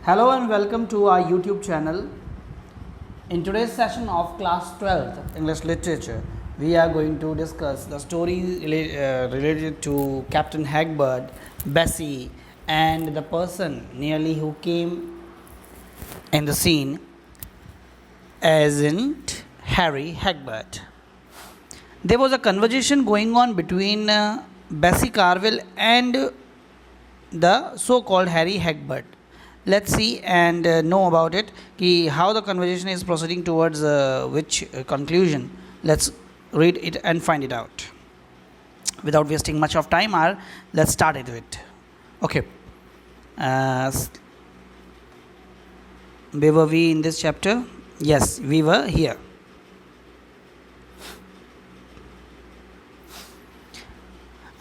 Hello and welcome to our YouTube channel. In today's session of class 12th English literature, we are going to discuss the story related to Captain Hagbard, Bessie, and the person nearly who came in the scene as in Harry Hagbard. There was a conversation going on between Bessie Carville and the so-called Harry Hagbard. Let's see and know about it, how the conversation is proceeding towards which conclusion. Let's read it and find it out. Without wasting much of time, let's start it with. Okay. Where were we in this chapter? Yes, we were here.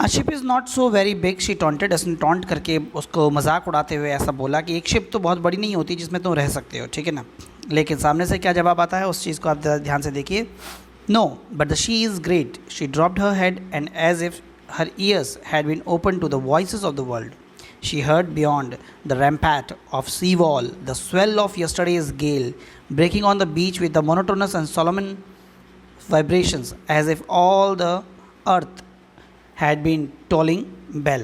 Ship is not so very big, she taunted, उसने taunt करके उसको मजाक उड़ाते हुए ऐसा बोला कि एक शिप तो बहुत बड़ी नहीं होती जिसमें तुम रह सकते हो, ठीक है ना। लेकिन सामने से क्या जवाब आता है उस चीज़ को आप ध्यान से देखिए। No but the she is great, she dropped her head and as if her ears had been open to the voices of the world. She heard beyond the rampart of sea wall the swell of yesterday's gale breaking on the beach with the monotonous and solemn vibrations as if all the earth had been tolling bell.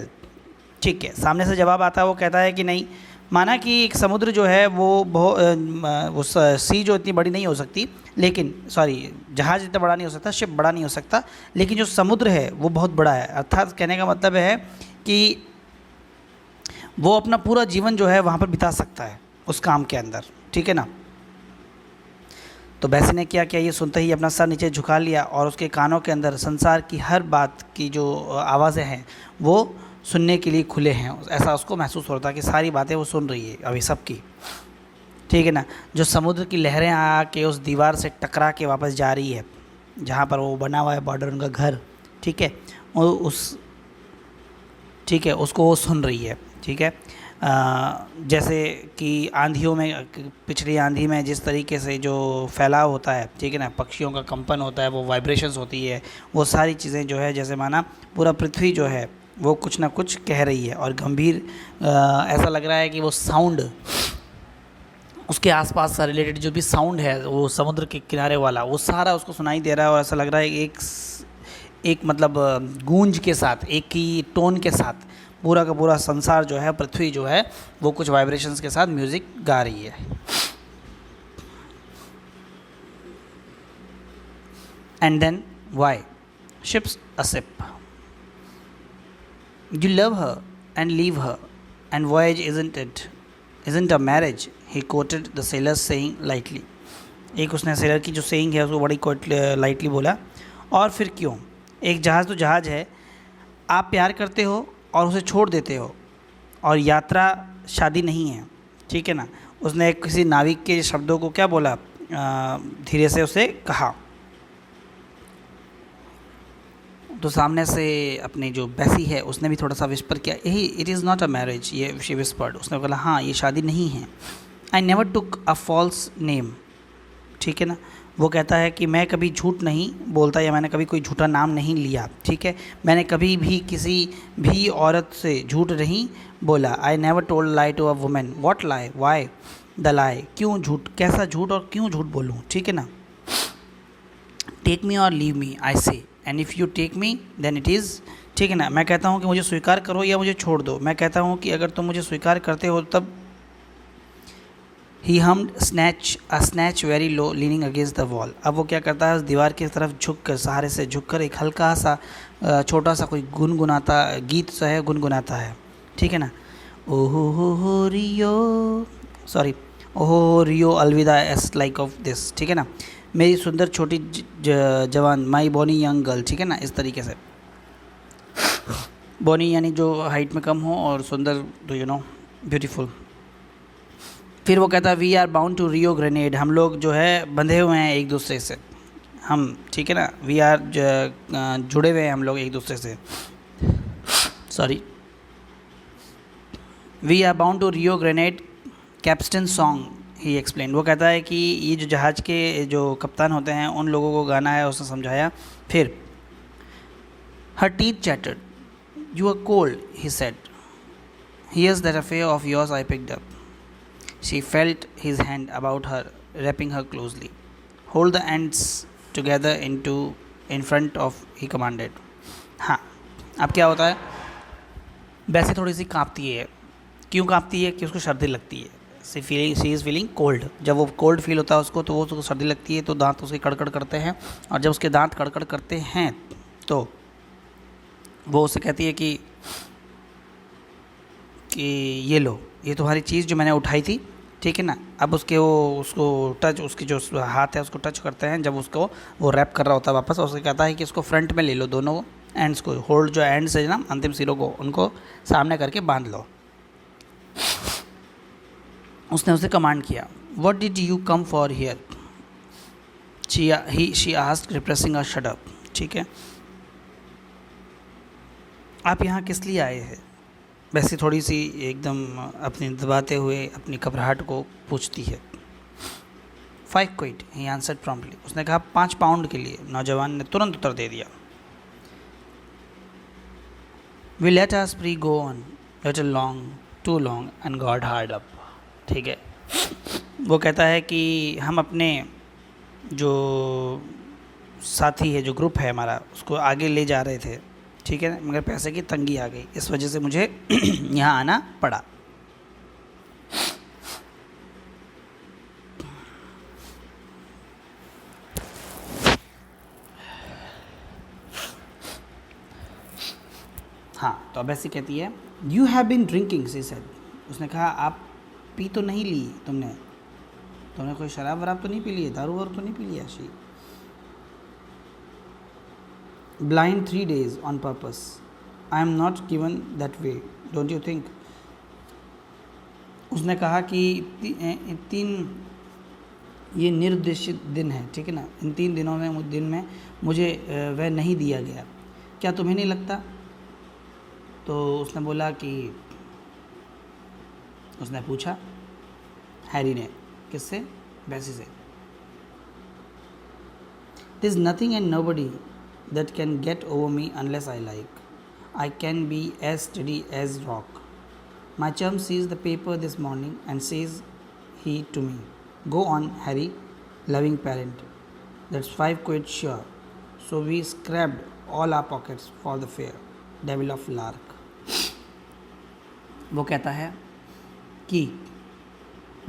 ठीक है, सामने से जवाब आता है, वो कहता है कि नहीं, माना कि एक समुद्र जो है वो सी जो इतनी बड़ी नहीं हो सकती, लेकिन जहाज़ इतना बड़ा नहीं हो सकता, शिप बड़ा नहीं हो सकता, लेकिन जो समुद्र है वो बहुत बड़ा है। अर्थात कहने का मतलब है कि वो अपना पूरा जीवन जो है वहाँ पर बिता सकता है उस काम के अंदर, ठीक है ना। तो बैसी ने क्या किया, ये सुनते ही अपना सर नीचे झुका लिया और उसके कानों के अंदर संसार की हर बात की जो आवाज़ें हैं वो सुनने के लिए खुले हैं। ऐसा उसको महसूस हो रहा था कि सारी बातें वो सुन रही है अभी सबकी, ठीक है ना। जो समुद्र की लहरें आके उस दीवार से टकरा के वापस जा रही है जहाँ पर वो बना हुआ है बॉर्डर उनका घर, ठीक है, उसको वो सुन रही है, ठीक है। जैसे कि आंधियों में, पिछली आंधी में जिस तरीके से जो फैलाव होता है, ठीक है ना, पक्षियों का कंपन होता है, वो वाइब्रेशंस होती है, वो सारी चीज़ें जो है जैसे माना पूरा पृथ्वी जो है वो कुछ ना कुछ कह रही है और गंभीर ऐसा लग रहा है कि वो साउंड उसके आसपास सा रिलेटेड जो भी साउंड है वो समुद्र के किनारे वाला वो सारा उसको सुनाई दे रहा है और ऐसा लग रहा है एक मतलब गूंज के साथ, एक ही टोन के साथ पूरा का पूरा संसार जो है, पृथ्वी जो है वो कुछ वाइब्रेशंस के साथ म्यूज़िक गा रही है। And then why ships a sip, you love her and leave her and voyage isn't a marriage, he quoted the sailors saying lightly. एक उसने सेलर की जो सेइंग है उसको बड़ी लाइटली बोला. और फिर क्यों, एक जहाज़ तो जहाज़ है, आप प्यार करते हो और उसे छोड़ देते हो, और यात्रा शादी नहीं है, ठीक है ना. उसने किसी नाविक के शब्दों को क्या बोला, धीरे से उसे कहा. तो सामने से अपनी जो बैसी है उसने भी थोड़ा सा विस्पर किया, यही it is not a marriage, ये शी विस्पर्ड. उसने बोला हाँ ये शादी नहीं है. I never took a false name, ठीक है ना. वो कहता है कि मैं कभी झूठ नहीं बोलता या मैंने कभी कोई झूठा नाम नहीं लिया, ठीक है. मैंने कभी भी किसी भी औरत से झूठ नहीं बोला. I never told lie to a woman. What lie, why the lie, क्यों झूठ, कैसा झूठ और क्यों झूठ बोलूँ, ठीक है ना. टेक मी और leave me I say, and if you take me then it is, ठीक है ना. मैं कहता हूँ कि मुझे स्वीकार करो या मुझे छोड़ दो. मैं कहता हूँ कि अगर तुम मुझे स्वीकार करते हो तब. ही hummed snatch very low leaning against the wall. अब वो क्या करता है, उस दीवार की तरफ झुककर, सहारे से झुककर एक हल्का सा छोटा सा कोई गुनगुनाता गीत सा है, गुनगुनाता है, ठीक है ना. ओहो हो रियो, सॉरी, ओहो रियो अलविदा एस लाइक ऑफ दिस, ठीक है ना. मेरी सुंदर छोटी जवान, माई बोनी यंग गर्ल, ठीक है ना. इस तरीके से बोनी यानी जो हाइट में कम हो और सुंदर, तो यू नो ब्यूटीफुल. फिर वो कहता है we are bound to Rio Grande, हम लोग जो है बंधे हुए हैं एक दूसरे से, हम, ठीक है ना. वी आर जुड़े हुए हैं हम लोग एक दूसरे से, sorry. We are bound to Rio Grande captain song, he explain. वो कहता है कि ये जो जहाज़ के जो कप्तान होते हैं उन लोगों को गाना है, उसने समझाया. फिर her teeth chattered, you are cold, he said. Here's that affair of yours I picked up. She felt his hand about her, wrapping her closely. Hold the ends together in front of, he commanded. हाँ, अब क्या होता है, वैसे थोड़ी सी काँपती है. क्यों काँपती है? कि उसको सर्दी लगती है. She is feeling cold. जब वो कोल्ड फील होता है उसको, तो वो उसको सर्दी लगती है, तो दांत उसके कड़कड़ करते हैं. और जब उसके दांत कड़कड़ करते हैं तो वो उससे कहती है कि ये लो, ये तुम्हारी चीज़ जो मैंने उठाई थी, ठीक है ना. अब उसको टच, उसकी जो हाथ है उसको टच करते हैं जब उसको वो रैप कर रहा होता है वापस, और उससे कहता है कि इसको फ्रंट में ले लो, दोनों एंड्स को होल्ड, जो एंड्स है ना अंतिम सिरों को, उनको सामने करके बांध लो. उसने उसे कमांड किया. What did you come for here? She asked, repressing a shut up. ठीक है, आप यहाँ किस लिए आए हैं? वैसे थोड़ी सी एकदम अपने दबाते हुए अपनी घबराहट को पूछती है. 5 क्विड, ही आंसर्ड प्रॉम्प्टली. उसने कहा 5 पाउंड के लिए. नौजवान ने तुरंत उत्तर दे दिया. We let our spree go on little long, too long, and got hard up. ठीक है, वो कहता है कि हम अपने जो साथी है, जो ग्रुप है हमारा, उसको आगे ले जा रहे थे, ठीक है, मगर पैसे की तंगी आ गई, इस वजह से मुझे यहाँ आना पड़ा. हाँ, तो अब ऐसी कहती है. You have been drinking, she said. उसने कहा आप पी तो नहीं ली तुमने कोई शराब वराब तो नहीं पी ली है, दारू वारू तो नहीं पी लिया? She blind 3 days on purpose. I am not given that way, don't you think? उसने कहा कि 3 ये निर्देशित दिन है, ठीक है ना, इन 3 दिन में मुझे वह नहीं दिया गया, क्या तुम्हें नहीं लगता? तो उसने बोला कि, उसने पूछा हैरी ने. किससे? बेसी से. There is nothing and nobody that can get over me unless I like. I can be as steady as rock. My chum sees the paper this morning and says he to me, go on Harry, loving parent. That's 5 quid sure. So we scrapped all our pockets for the fare. Devil of Lark. वो कहता है कि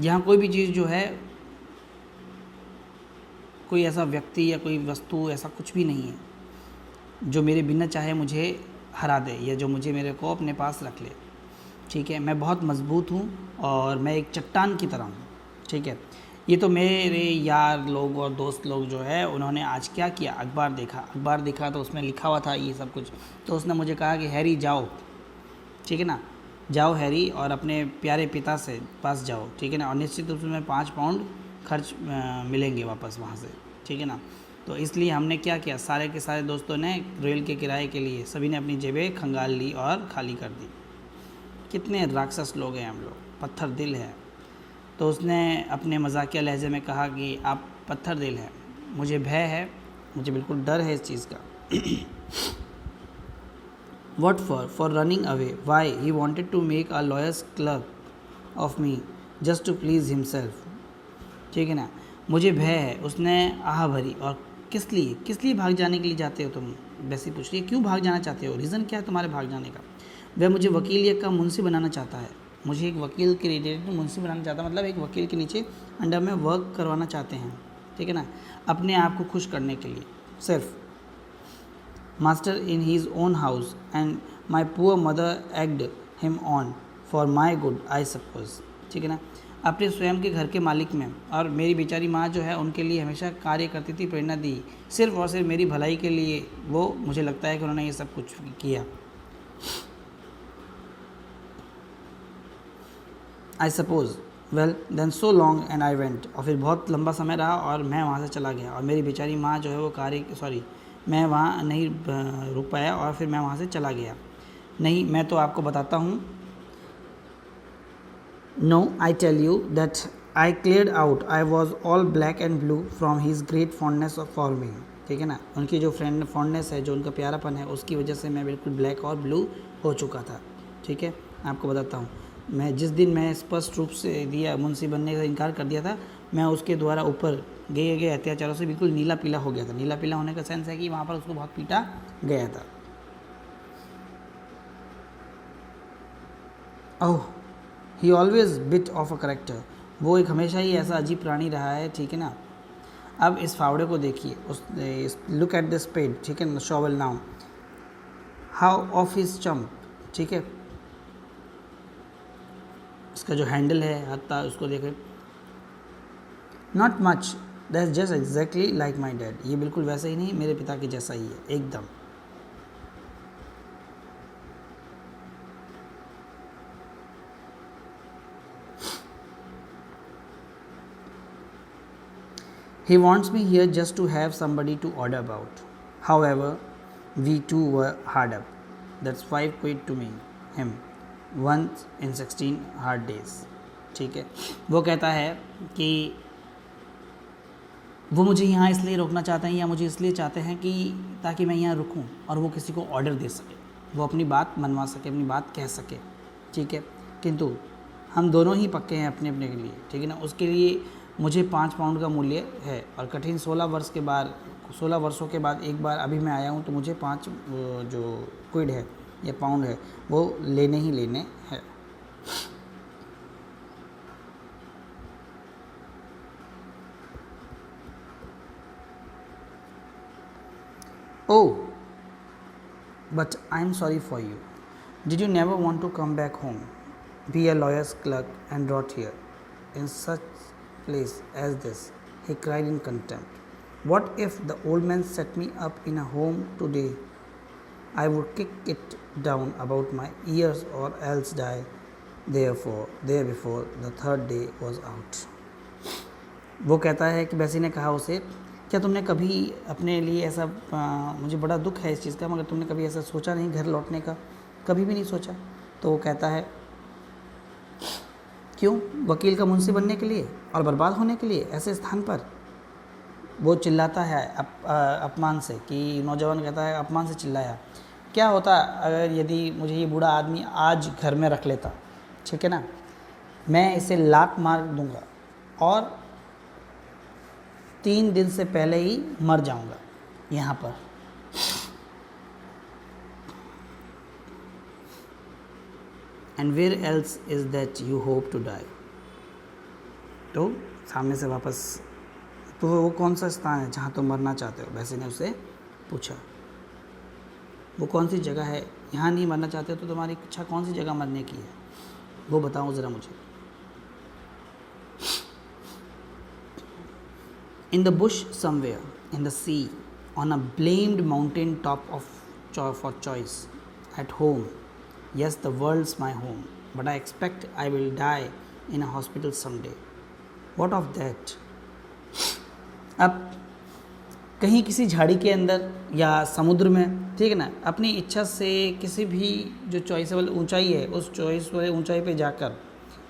यहाँ कोई भी चीज़ जो है, कोई ऐसा व्यक्ति या कोई वस्तु ऐसा कुछ भी नहीं है जो मेरे बिना चाहे मुझे हरा दे, या जो मुझे मेरे को अपने पास रख ले. ठीक है, मैं बहुत मजबूत हूँ और मैं एक चट्टान की तरह हूँ. ठीक है, ये तो मेरे यार लोग और दोस्त लोग जो है, उन्होंने आज क्या किया, अखबार देखा तो उसमें लिखा हुआ था ये सब कुछ. तो उसने मुझे कहा कि हैरी जाओ, ठीक है ना, जाओ हैरी और अपने प्यारे पिता से पास जाओ, ठीक है ना, और निश्चित रूप से मैं 5 पाउंड खर्च मिलेंगे वापस वहाँ से, ठीक है ना. तो इसलिए हमने क्या किया, सारे के सारे दोस्तों ने रेल के किराए के लिए सभी ने अपनी जेबें खंगाल ली और खाली कर दी. कितने राक्षस लोग हैं हम लोग, पत्थर दिल है. तो उसने अपने मजाकिया लहजे में कहा कि आप पत्थर दिल हैं, मुझे भय है, मुझे बिल्कुल डर है इस चीज़ का. What for? For running away. Why? He wanted to make a lawyer's clerk of me just to please himself. ठीक है ना, मुझे भय है. उसने आह भरी. और किस लिए भाग जाने के लिए जाते हो तुम? वैसे पूछ रही है, क्यों भाग जाना चाहते हो, रीज़न क्या है तुम्हारे भाग जाने का? वह मुझे वकील या का मुंशी बनाना चाहता है. मुझे एक वकील के रिलेटेड मुंशी बनाना चाहता है, मतलब एक वकील के नीचे अंडर में वर्क करवाना चाहते हैं, ठीक है ना, अपने आप को खुश करने के लिए. सिर्फ master in his own house, and my poor mother egged him on for my good, I suppose. ठीक है ना, अपने स्वयं के घर के मालिक में, और मेरी बेचारी माँ जो है उनके लिए हमेशा कार्य करती थी, प्रेरणा दी, सिर्फ और सिर्फ मेरी भलाई के लिए. वो मुझे लगता है कि उन्होंने ये सब कुछ किया. I suppose. Well, then so long and I went. और फिर बहुत लंबा समय रहा और मैं वहाँ से चला गया, और मेरी बेचारी माँ जो है वो मैं वहाँ नहीं रुक पाया, और फिर मैं वहाँ से चला गया. नहीं, मैं तो आपको बताता हूँ. No, I tell you that I cleared out. I was all black and blue from his great fondness for me. ठीक है ना, उनकी जो फॉन्डनेस है, जो उनका प्यारापन है, उसकी वजह से मैं बिल्कुल ब्लैक और ब्लू हो चुका था. ठीक है, आपको बताता हूँ. मैं जिस दिन मैं स्पष्ट रूप से दिया मुंशी बनने का इनकार कर दिया था, मैं उसके द्वारा ऊपर गए गए अत्याचारों से बिल्कुल नीला पीला हो गया था। नीला पीला होने का सेंस है कि वहाँ पर उसको बहुत पीटा गया था। Oh he always bit of a character, वो एक हमेशा ही ऐसा अजीब प्राणी रहा है, ठीक है ना। अब इस फावड़े को देखिए, उस लुक एट द स्पेड, ठीक है ना, shovel now how of his chump, ठीक है, इसका जो हैंडल है हत्ता उसको देखें, not much that's just exactly like my dad, ये बिल्कुल वैसे ही नहीं, मेरे पिता के जैसा ही है एकदम। He wants me here just to have somebody to order about. However, we too were hard up. That's 5 quid to me, him, once in 16 hard days. ठीक है, वो कहता है कि वो मुझे यहाँ इसलिए रोकना चाहते हैं या मुझे इसलिए चाहते हैं कि ताकि मैं यहाँ रुकूँ और वो किसी को ऑर्डर दे सके, वो अपनी बात मनवा सके, अपनी बात कह सके, ठीक है। किंतु हम दोनों ही पक्के हैं अपने अपने के लिए, ठीक है ना। उसके लिए मुझे 5 पाउंड का मूल्य है और कठिन 16 वर्षों के बाद एक बार अभी मैं आया हूँ तो मुझे 5 जो क्विड है या पाउंड है वो लेने ही लेने हैं। Oh, but I'm sorry for you. Did you never want to come back home, be a lawyer's clerk and rot here in such place as this? He cried in contempt. What if the old man set me up in a home today? I would kick it down about my ears or else die there before the third day was out. वो कहता है कि बेसी ने कहा उसे, क्या तुमने कभी अपने लिए ऐसा मुझे बड़ा दुख है इस चीज़ का, मगर तुमने कभी ऐसा सोचा नहीं घर लौटने का, कभी भी नहीं सोचा। तो वो कहता है क्यों, वकील का मुंशी बनने के लिए और बर्बाद होने के लिए ऐसे स्थान पर। वो चिल्लाता है अपमान से, कि नौजवान कहता है अपमान से चिल्लाया, क्या होता अगर यदि मुझे ये बूढ़ा आदमी आज घर में रख लेता, ठीक है ना, मैं इसे लात मार दूंगा और 3 दिन से पहले ही मर जाऊंगा यहाँ पर। And where else is that you hope to die. तो सामने से वापस, तो वो कौन सा स्थान है जहाँ तुम मरना चाहते हो, वैसे ने उसे पूछा। वो कौन सी जगह है, यहाँ नहीं मरना चाहते हो तो तुम्हारी इच्छा कौन सी जगह मरने की है, वो बताओ ज़रा मुझे। In the bush somewhere, in the sea, on a blamed mountain top for choice, at home. Yes, the world's my home, but I expect I will die in a hospital someday. What of that? अब कहीं किसी झाड़ी के अंदर या समुद्र में, ठीक है ना, अपनी इच्छा से किसी भी जो चॉइसेबल ऊंचाई है उस चॉइस वाले ऊंचाई पे जाकर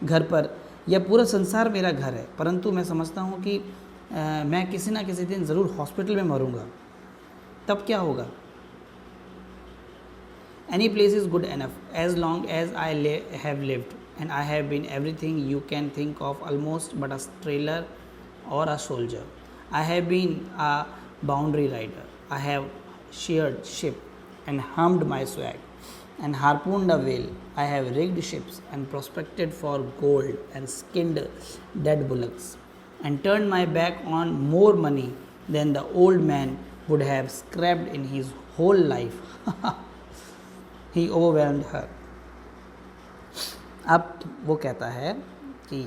घर पर, यह पूरा संसार मेरा घर है, परंतु मैं समझता हूँ कि मैं किसी ना किसी दिन ज़रूर हॉस्पिटल में मरूंगा, तब क्या होगा। Any place is good enough as long as I have lived and I have been everything you can think of almost but a trailer or a soldier. I have been a boundary rider, I have shared ship and hummed my swag and harpooned a whale. I have rigged ships and prospected for gold and skinned dead bullocks and turned my back on more money than the old man would have scraped in his whole life. He overwhelmed her. अब वो कहता है कि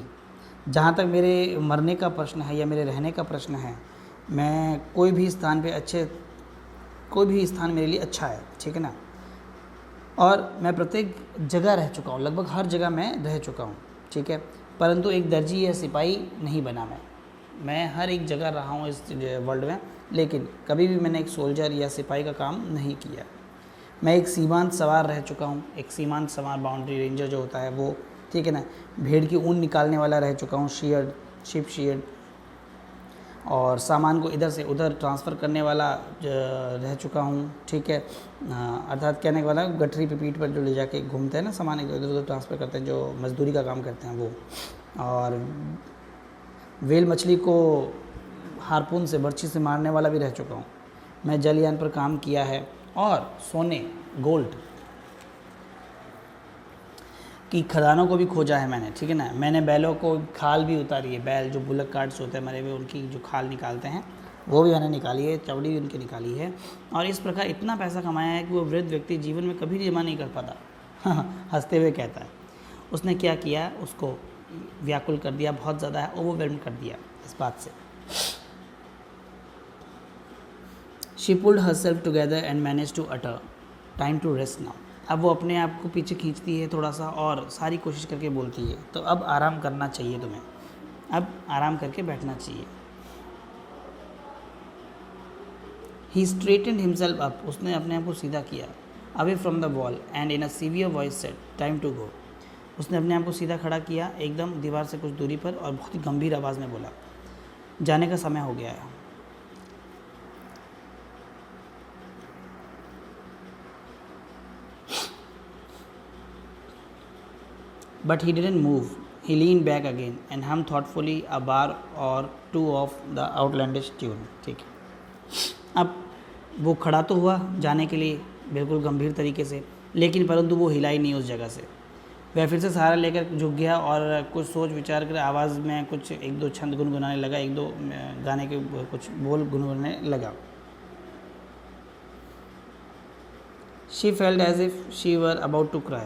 जहाँ तक मेरे मरने का प्रश्न है या मेरे रहने का प्रश्न है, मैं कोई भी स्थान मेरे लिए अच्छा है, ठीक है ना, और मैं प्रत्येक जगह रह चुका हूँ, लगभग हर जगह मैं रह चुका हूँ, ठीक है, परंतु एक दर्जी या सिपाही नहीं बना मैं हर एक जगह रहा हूँ इस वर्ल्ड में, लेकिन कभी भी मैंने एक सोल्जर या सिपाही का काम नहीं किया। मैं एक सीमांत सवार रह चुका हूँ, एक सीमांत सवार बाउंड्री रेंजर जो होता है वो, ठीक है ना, भेड़ की ऊन निकालने वाला रह चुका हूँ, शिप शियर्ड। और सामान को इधर से उधर ट्रांसफ़र करने वाला रह चुका हूँ, ठीक है। अर्थात कहने वाला गठरी पे पीठ पर जो ले जाके घूमते हैं ना, सामान इधर उधर ट्रांसफ़र करते हैं, जो मज़दूरी का काम करते हैं वो। और वेल मछली को हारपून से, बर्छी से मारने वाला भी रह चुका हूँ। मैं जलयान पर काम किया है और सोने, गोल्ड की खदानों को भी खोजा है मैंने, ठीक है ना। मैंने बैलों को खाल भी उतारी है, बैल जो बुलक कार्ड्स होते हैं मरे हुए, उनकी जो खाल निकालते हैं वो भी मैंने निकाली है, चमड़ी भी उनकी निकाली है। और इस प्रकार इतना पैसा कमाया है कि वो वृद्ध व्यक्ति जीवन में कभी जमा नहीं कर पाता। हंसते हुए कहता है। उसने क्या किया, उसको व्याकुल कर दिया, बहुत ज़्यादा है ओवरवेल्म कर दिया इस बात से। She pulled herself together and manage to utter time to rest now. अब वो अपने आप को पीछे खींचती है थोड़ा सा और सारी कोशिश करके बोलती है, तो अब आराम करना चाहिए तुम्हें, अब आराम करके बैठना चाहिए। ही स्ट्रेटेंड हिमसेल्फ अप, उसने अपने आप को सीधा किया। Away from the wall and in a severe voice said time to go. उसने अपने आप को सीधा खड़ा किया एकदम दीवार से कुछ दूरी पर और बहुत ही गंभीर आवाज़ में बोला, जाने का समय हो गया है। But he didn't move. He leaned back again and hummed thoughtfully a bar or two of the outlandish tune. ठीक है, अब वो खड़ा तो हुआ जाने के लिए बिल्कुल गंभीर तरीके से, लेकिन परंतु वो हिला ही नहीं उस जगह से। वह फिर से सहारा लेकर झुक गया और कुछ सोच विचार कर आवाज़ में कुछ एक दो छंद गुनगुनाने लगा, एक दो गाने के कुछ बोल गुनगुनाने लगा। She felt as if she were about to cry.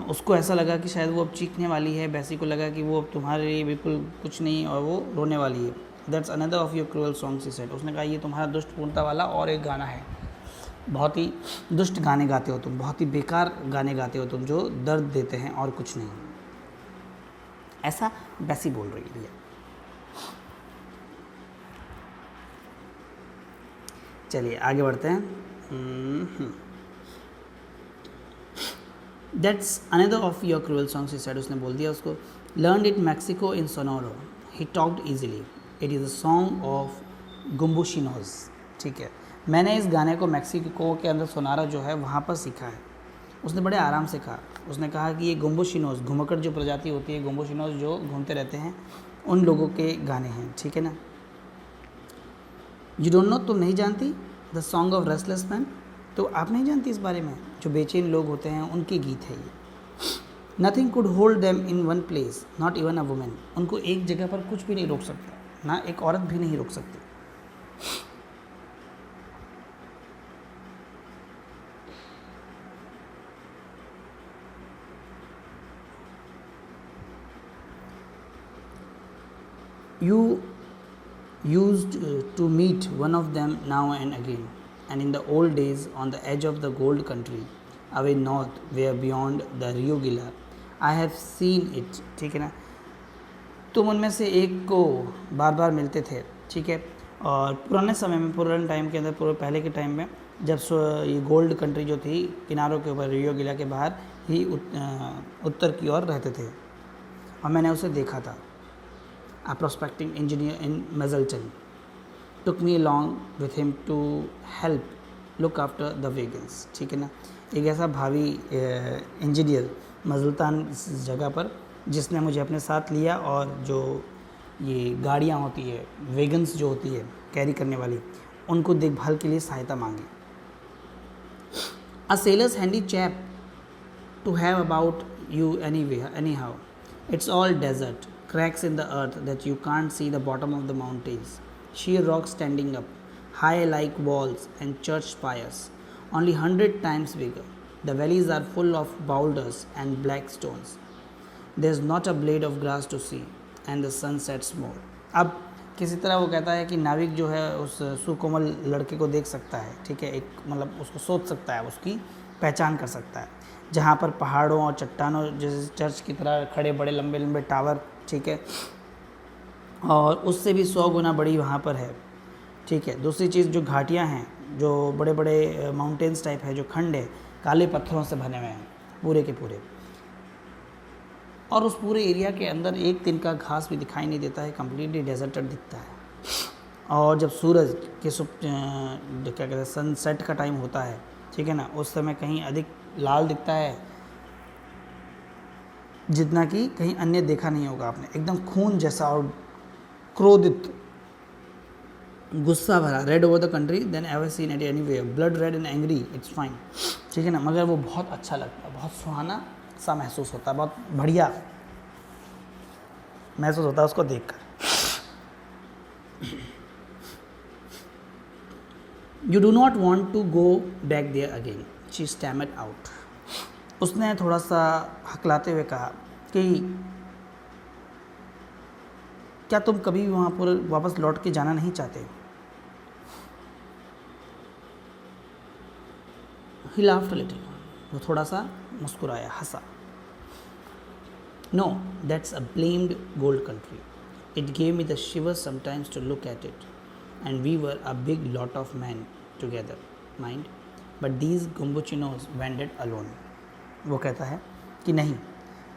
उसको ऐसा लगा कि शायद वो अब चीखने वाली है। बैसी को लगा कि वो अब तुम्हारे लिए बिल्कुल कुछ नहीं और वो रोने वाली है। That's another of your cruel songs he said. उसने कहा ये तुम्हारा दुष्टपूर्णता वाला और एक गाना है, बहुत ही दुष्ट गाने गाते हो तुम, बहुत ही बेकार गाने गाते हो तुम जो दर्द देते हैं और कुछ नहीं। ऐसा बैसी बोल रही है भैया। चलिए आगे बढ़ते हैं। That's another of your cruel songs he said. उसने बोल दिया उसको। Learn it Mexico in Sonora, he talked easily, it is a song of gambusinos. ठीक है, मैंने इस गाने को मैक्सिको के अंदर सोनारा जो है वहाँ पर सीखा है। उसने बड़े आराम से कहा। उसने कहा कि ये गुम्बुशिनोज, घुमक्कड़ जो प्रजाति होती है, गुम्बुशिनोज जो घूमते रहते हैं, उन लोगों के गाने हैं, ठीक है ना। यू डोंट नो, तुम नहीं जानती the song of restless man, तो आप नहीं जानती इस बारे में, जो बेचैन लोग होते हैं उनके गीत है ये। Nothing could hold them in one place, not even a women. उनको एक जगह पर कुछ भी नहीं रोक सकता, ना एक औरत भी नहीं रोक सकती। You used to meet one of them now and again, and in the old days on the edge of the gold country, away north, where beyond the Rio Gila, I have seen it। ठीक है ना, तुम उनमें से एक को बार बार मिलते थे, ठीक है। और पुराने समय में, पुराने टाइम के अंदर, पूरे पहले के टाइम में, जब ये गोल्ड कंट्री जो थी किनारों के ऊपर, रियो गिला के बाहर ही उत्तर की ओर रहते थे, और मैंने उसे देखा था। A prospecting engineer in Mazzelton took me along with him to help look after the wagons। ठीक है ना, एक ऐसा भावी इंजीनियर मजल्तान जगह पर, जिसने मुझे अपने साथ लिया और जो ये गाड़ियाँ होती है, वेगन्स जो होती है कैरी करने वाली, उनको देखभाल के लिए सहायता मांगी। A sailor's handy chap to have about you anyhow, it's all desert, cracks in the earth that you can't see the bottom of the mountains, sheer rocks standing up high like walls, and church spires only 100 times bigger. The valleys are full of boulders and black stones. There's not a blade of grass to see, and the sun sets more। अब किसी तरह वो कहता है कि नाविक जो है उस सुकोमल लड़के को देख सकता है, ठीक है, एक मतलब उसको सोच सकता है, उसकी पहचान कर सकता है, जहाँ पर पहाड़ों और चट्टानों जैसे चर्च की तरह खड़े बड़े लंबे लंबे टावर, ठीक है, और उससे भी 100 गुना बड़ी वहाँ पर है, ठीक है। दूसरी चीज़, जो घाटियाँ हैं, जो बड़े बड़े माउंटेन्स टाइप है, जो खंड है, काले पत्थरों से बने हुए हैं पूरे के पूरे। और उस पूरे एरिया के अंदर एक दिन का घास भी दिखाई नहीं देता है, कम्प्लीटली डेजर्टेड दिखता है। और जब सूरज के क्या कहते हैं सनसेट का टाइम होता है, ठीक है ना, उस समय कहीं अधिक लाल दिखता है जितना कि कहीं अन्य देखा नहीं होगा आपने, एकदम खून जैसा और क्रोधित, गुस्सा भरा। Red over the country then ever seen at any way, blood red and angry it's fine, ठीक है ना, मगर वो बहुत अच्छा लगता है, बहुत सुहाना सा महसूस होता है, बहुत बढ़िया महसूस होता है उसको देखकर। You do not want to go back there again, she stammered out. उसने थोड़ा सा हकलाते हुए कहा कि क्या तुम कभी भी वहाँ पर वापस लौट के जाना नहीं चाहते? ही लाफ्ड अ लिटिल, वो थोड़ा सा मुस्कुराया, हंसा। No, that's a blamed gold country, it gave me the shivers sometimes to look at it, and we were a big lot of man together, mind, but these gambusinos wended alone. वो कहता है कि नहीं,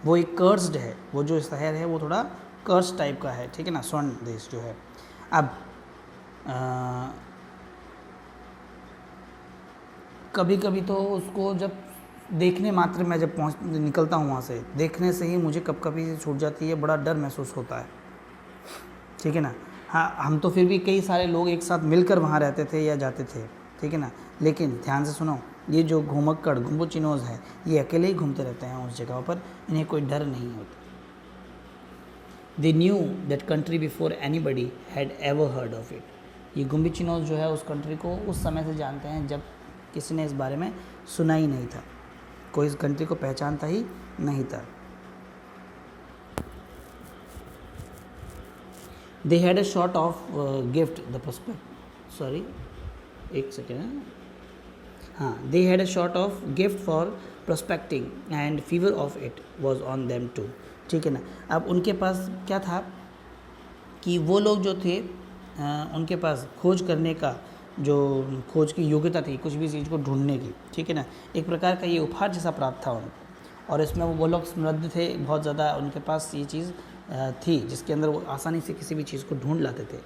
वो एक cursed है, वो जो शहर है वो थोड़ा कर्स टाइप का है, ठीक है ना, स्वर्ण देश जो है। अब कभी कभी तो उसको जब देखने मात्र में जब निकलता हूँ वहाँ से, देखने से ही मुझे कब कभी छूट जाती है, बड़ा डर महसूस होता है, ठीक है ना। हाँ, हम तो फिर भी कई सारे लोग एक साथ मिलकर वहाँ रहते थे या जाते थे, ठीक है ना, लेकिन ध्यान से सुनो, ये जो घुमक्कड़ गम्बुचिनोज है ये अकेले ही घूमते रहते हैं उस जगह पर, इन्हें कोई डर नहीं होता। They knew that country before anybody had ever heard of it. ये गम्बुचिनोज जो है उस कंट्री को उस समय से जानते हैं जब किसी ने इस बारे में सुना ही नहीं था, कोई इस कंट्री को पहचानता ही नहीं था। They had a short of gift the prospect, sorry एक सेकेंड, हाँ, they had a short of gift for prospecting and fever of it was on them too, ठीक है ना। अब उनके पास क्या था कि वो लोग जो थे उनके पास खोज करने का जो खोज की योग्यता थी, कुछ भी चीज़ को ढूंढने की, ठीक है ना, एक प्रकार का ये उपहार जैसा प्राप्त था उनको। और इसमें वो लोग समृद्ध थे बहुत ज़्यादा, उनके पास ये चीज़ थी जिसके अंदर वो आसानी से किसी भी चीज़ को ढूंढ लाते थे।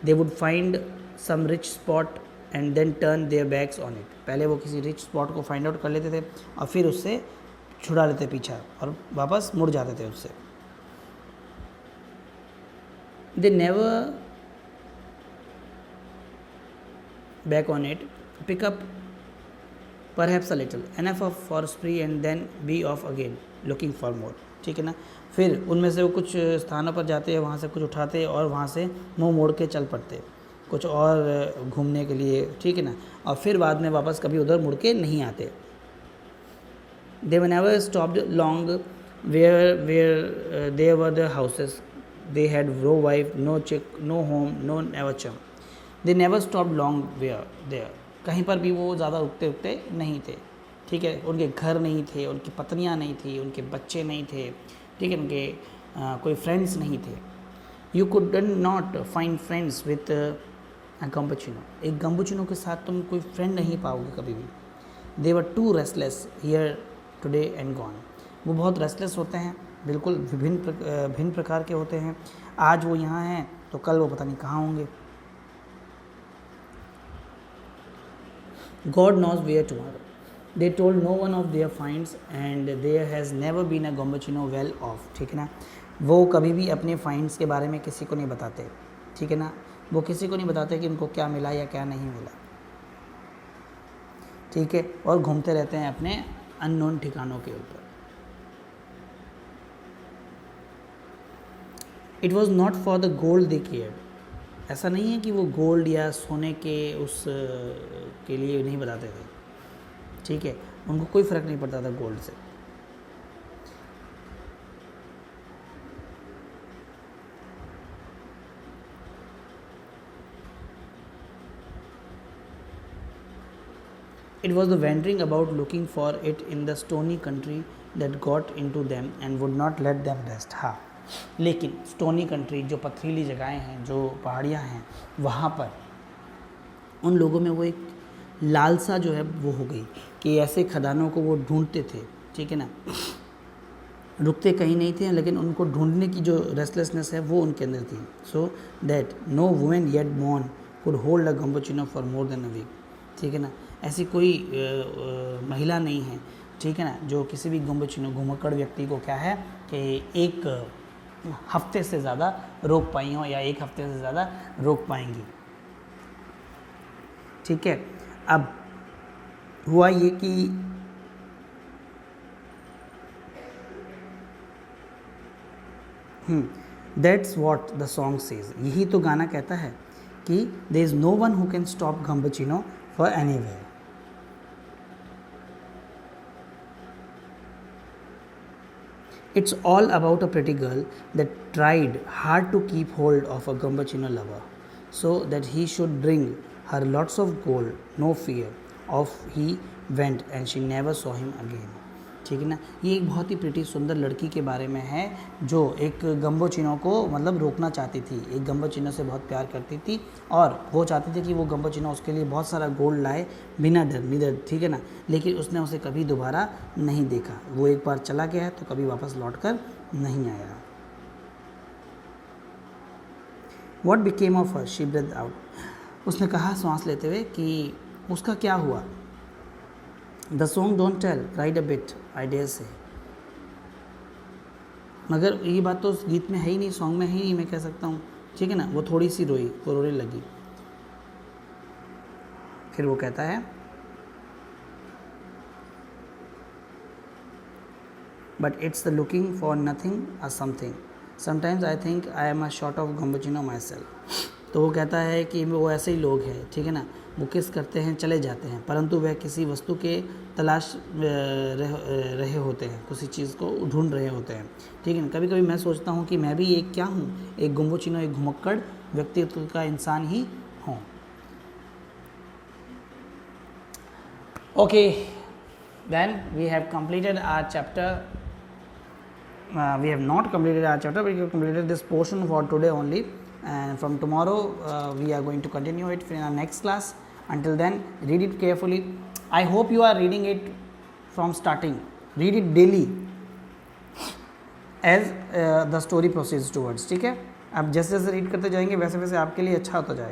They would find some rich spot and then turn their backs on it. पहले वो किसी रिच स्पॉट को फाइंड आउट कर लेते थे और फिर उससे छुड़ा लेते पीछा और वापस मुड़ जाते थे उससे। They never back on it, pick up perhaps a little enough of for spree and then be off again looking for more, ठीक है ना। फिर उनमें से वो कुछ स्थानों पर जाते हैं, वहाँ से कुछ उठाते और वहाँ से मुंह मोड़ के चल पड़ते कुछ और घूमने के लिए, ठीक है ना, और फिर बाद में वापस कभी उधर मुड़ के नहीं आते। They were never stopped long where there were the houses, they had no wife, no chick, no home, no never chum. They never stopped long where there, कहीं पर भी वो ज़्यादा रुकते नहीं थे, ठीक है। उनके घर नहीं थे, उनकी पत्नियाँ नहीं थी, उनके बच्चे नहीं थे, ठीक है, उनके कोई फ्रेंड्स नहीं थे। You could not find friends with a gambusino, एक गम्बुचिनो के साथ तुम कोई फ्रेंड नहीं पाओगे कभी भी। They were too restless here today and gone, वो बहुत रेस्टलेस होते हैं, बिल्कुल भिन्न प्रकार के होते हैं। आज वो यहाँ हैं तो कल वो पता नहीं कहाँ होंगे। God knows where tomorrow. They told no one of their finds and there has never been a Gombuchino well off, ठीक है ना। वो कभी भी अपने फाइंड्स के बारे में किसी को नहीं बताते, ठीक है ना, वो किसी को नहीं बताते कि उनको क्या मिला या क्या नहीं मिला, ठीक है, और घूमते रहते हैं अपने अननोन ठिकानों के ऊपर। It was not for the gold they cared, ऐसा नहीं है कि वो गोल्ड या सोने के उस के लिए नहीं बताते थे, ठीक है, उनको कोई फ़र्क नहीं पड़ता था गोल्ड से। It was the wandering about looking for it in the stony country that got into them and would not let them rest. हाँ, लेकिन स्टोनी कंट्री, जो पथरीली जगहें हैं, जो पहाड़ियाँ हैं, वहाँ पर उन लोगों में वो एक लालसा जो है वो हो गई कि ऐसे खदानों को वो ढूंढते थे, ठीक है ना, रुकते कहीं नहीं थे, लेकिन उनको ढूंढने की जो रेस्टलेसनेस है वो उनके अंदर थी. So that no women yet born could hold a gambusino for more than a week. ठीक है ना, ऐसी कोई महिला नहीं है, ठीक है ना, जो किसी भी गम्बोचिनो घुमक्कड़ व्यक्ति को क्या है कि एक हफ्ते से ज़्यादा रोक पाई हो या एक हफ्ते से ज़्यादा रोक पाएंगी. ठीक है, अब हुआ ये कि that's what the song says, यही तो गाना कहता है कि there is no one who can stop gambusino for anywhere. It's all about a pretty girl that tried hard to keep hold of a Gambachino lover so that he should bring her lots of gold. No fear of he went and she never saw him again. ठीक है ना, ये एक बहुत ही pretty सुंदर लड़की के बारे में है जो एक गम्बोचिनो को मतलब रोकना चाहती थी, एक गम्बोचिनो से बहुत प्यार करती थी और वो चाहती थी कि वो गम्बोचिनो उसके लिए बहुत सारा गोल्ड लाए बिना डर निडर. ठीक है ना, लेकिन उसने उसे कभी दोबारा नहीं देखा. वो एक बार चला गया है तो कभी वापस लौट कर नहीं आया. What became of her, she breath out. उसने कहा सांस लेते हुए कि उसका क्या हुआ. The song don't tell, ride a bit I dare say. मगर ये बात तो उस गीत में है ही नहीं, सॉन्ग में है ही नहीं, मैं कह सकता हूँ. ठीक है ना, वो थोड़ी सी रोई, वो रोने लगी. फिर वो कहता है but it's the looking for nothing a something, sometimes I think I am a short of gambusino myself. तो वो कहता है कि वो ऐसे ही लोग हैं, ठीक है ना, वो किस करते हैं चले जाते हैं, परंतु वह किसी वस्तु के तलाश रहे होते हैं, किसी चीज़ को ढूंढ रहे होते हैं. ठीक है ना, कभी कभी मैं सोचता हूँ कि मैं भी एक क्या हूँ, एक गम्बोचिनो, एक घुमक्कड़ व्यक्तित्व का इंसान ही हूँ. Okay, then we have completed our chapter. We have not completed our chapter, but we have completed this portion for today only. And from tomorrow we are going to continue it in our next class. Until then, read it carefully. I hope you are reading it from starting. Read it daily as the story proceeds towards. ठीक है, आप जैसे जैसे read करते जाएंगे वैसे वैसे आपके लिए अच्छा होता जाएगा.